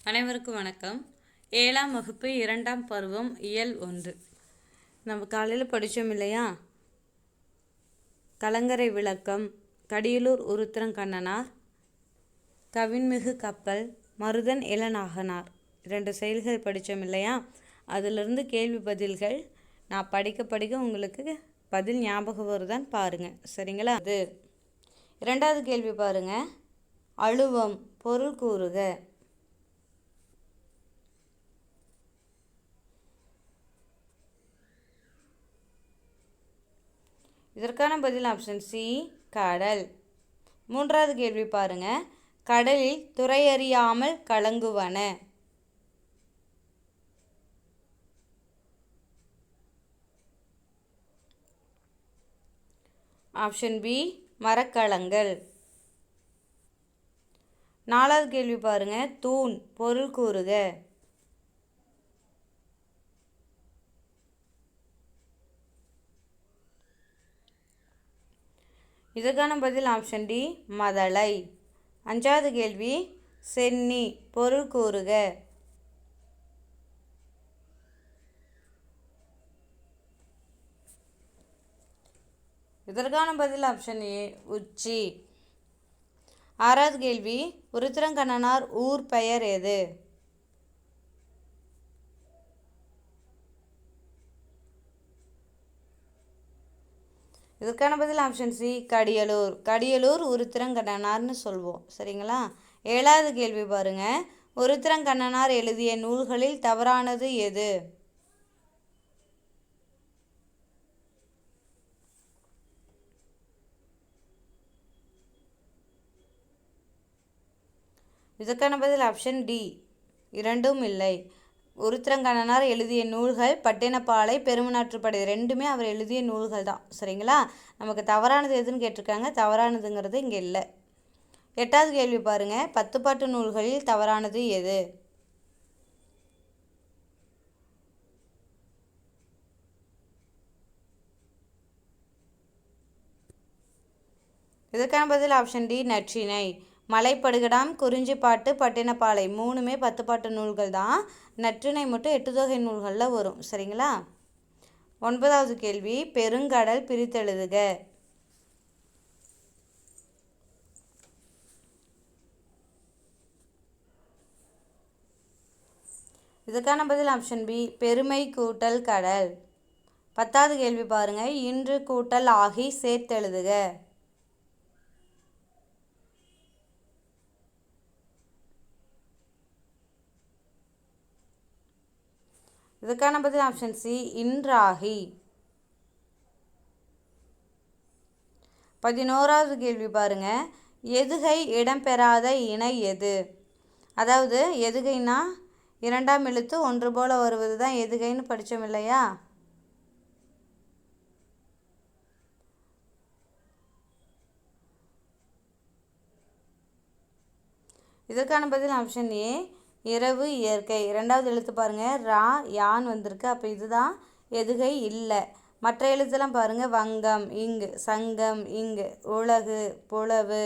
அனைவருக்கும் வணக்கம். 7ஆம் வகுப்பு 2ஆம் பருவம் இயல் 1. நம்ம காலையில் படித்தோம் இல்லையா? கலங்கரை விளக்கம், கடியலூர் உருத்திரங்கண்ணனார், கவின்மிகு கப்பல், மருதன் இளநாகனார் 2 செயல்கள் படித்தோம் இல்லையா? அதிலிருந்து கேள்வி பதில்கள் நான் படிக்க உங்களுக்கு பதில் ஞாபகம் வருதான்னு பாருங்கள், சரிங்களா? அது 2வது கேள்வி பாருங்கள். அழுவம், பொருள் கூறுக. இதற்கான பதில் ஆப்ஷன் சி, கடல். 3வது கேள்வி பாருங்க. கடலில் துறையறியாமல் கலங்குவன. Option B, மரக்கலங்கள். 4வது கேள்வி பாருங்க. தூண், பொருள் கூறுக. இதற்கான பதில் ஆப்ஷன் டி, மதலை. 5வது கேள்வி சென்னி, பொருள் கூறுக. இதற்கான பதில் ஆப்ஷன் ஏ, உச்சி. 6வது கேள்வி உருத்திரங்கண்ணனார் ஊர் பெயர் எது? இதற்கான பதில் ஆப்ஷன் சி, கடியலூர். கடியலூர் உருத்திரங்கண்ணனார்னு சொல்வோம், சரிங்களா? 7வது கேள்வி பாருங்க. உருத்திரங்கண்ணனார் எழுதிய நூல்களில் தவறானது எது? இதற்கான பதில் ஆப்ஷன் டி, இரண்டும் இல்லை. உருத்திரங்கண்ணனார் எழுதிய நூல்கள் பட்டினப்பாலை, பெருமனாற்றுப்படை 2மே அவர் எழுதிய நூல்கள் தான், சரிங்களா? நமக்கு தவறானது எதுன்னு கேட்டிருக்காங்க. தவறானதுங்கிறது இங்கே இல்லை. 8வது கேள்வி பாருங்க. 10 பாட்டு நூல்களில் தவறானது எது? இதற்கான பதில் ஆப்ஷன் டி, நற்றிணை. மலைப்படுகடாம், குறிஞ்சிப்பாட்டு, பட்டினப்பாலை 3மே 10 பாட்டு நூல்கள் தான். நற்றிணை மட்டும் 8 தொகை நூல்களில் வரும், சரிங்களா? 9வது கேள்வி பெருங்கடல் பிரித்தெழுதுக. இதற்கான பதில் ஆப்ஷன் பி, பெருமை கூட்டல் கடல். 10வது கேள்வி பாருங்க. இன்று கூட்டல் ஆகி சேர்த்தெழுதுக. இதற்கான பதில் ஆப்ஷன் சி, இன்றாகி. 11வது கேள்வி பாருங்க. எதுகை இடம்பெறாத இணை எது? அதாவது எதுகைனா 2ஆம் எழுத்து ஒன்று போல வருவது தான் எதுகைன்னு படித்தோம் இல்லையா? இதற்கான பதில் ஆப்ஷன் ஏ, இரவு இயற்கை. 2வது எழுத்து பாருங்கள், ரா யான் வந்திருக்கு. அப்போ இதுதான் எதுகை இல்லை. மற்ற எழுத்தெல்லாம் பாருங்கள், வங்கம் இங்கு, சங்கம் இங்கு, உலகு புலவு,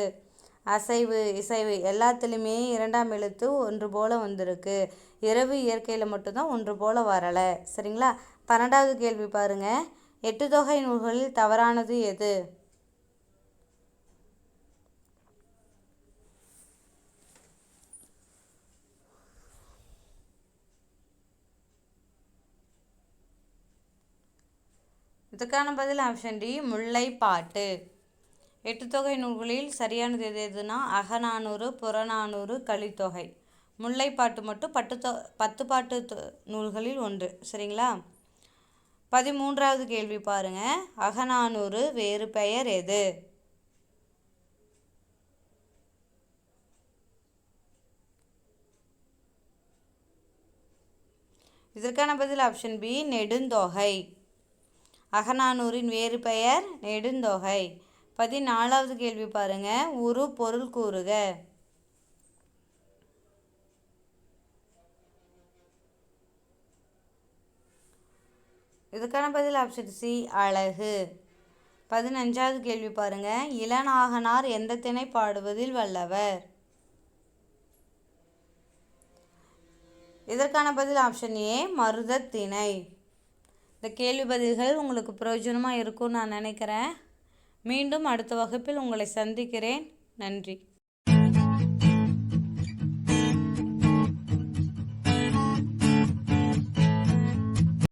அசைவு இசைவு எல்லாத்துலேயுமே 2ஆம் எழுத்து ஒன்று போல் வந்திருக்கு. இரவு இயற்கையில் மட்டும்தான் ஒன்று போல் வரலை, சரிங்களா? 12வது கேள்வி பாருங்கள். 8 தொகை நூல்களில் தவறானது எது? இதுக்கான பதில் ஆப்ஷன் டி, முல்லைப்பாட்டு. 8 தொகை நூல்களில் சரியானது எது எதுனா அகநானூறு, புறநானூறு, கலித்தொகை. முல்லைப்பாட்டு மட்டும் 10 பாட்டு நூல்களில் ஒன்று, சரிங்களா? 13வது கேள்வி பாருங்க. அகநானூறு வேறு பெயர் எது? இதற்கான பதில் ஆப்ஷன் பி, நெடுந்தொகை. அகநானூரின் வேறு பெயர் நெடுந்தொகை. 14வது கேள்வி பாருங்க. உரு பொருள் கூறுக. இதுக்கான பதில் ஆப்ஷன் சி, அழகு. 15வது கேள்வி பாருங்க. இளநாகனார் எந்த திணை பாடுவதில் வல்லவர்? இதற்கான பதில் ஆப்ஷன் ஏ மருதத்திணை. இந்த கேள்வி பதில்கள் உங்களுக்கு பிரயோஜனமாக இருக்கும்னு நான் நினைக்கிறேன். மீண்டும் அடுத்த வகுப்பில் உங்களை சந்திக்கிறேன். நன்றி.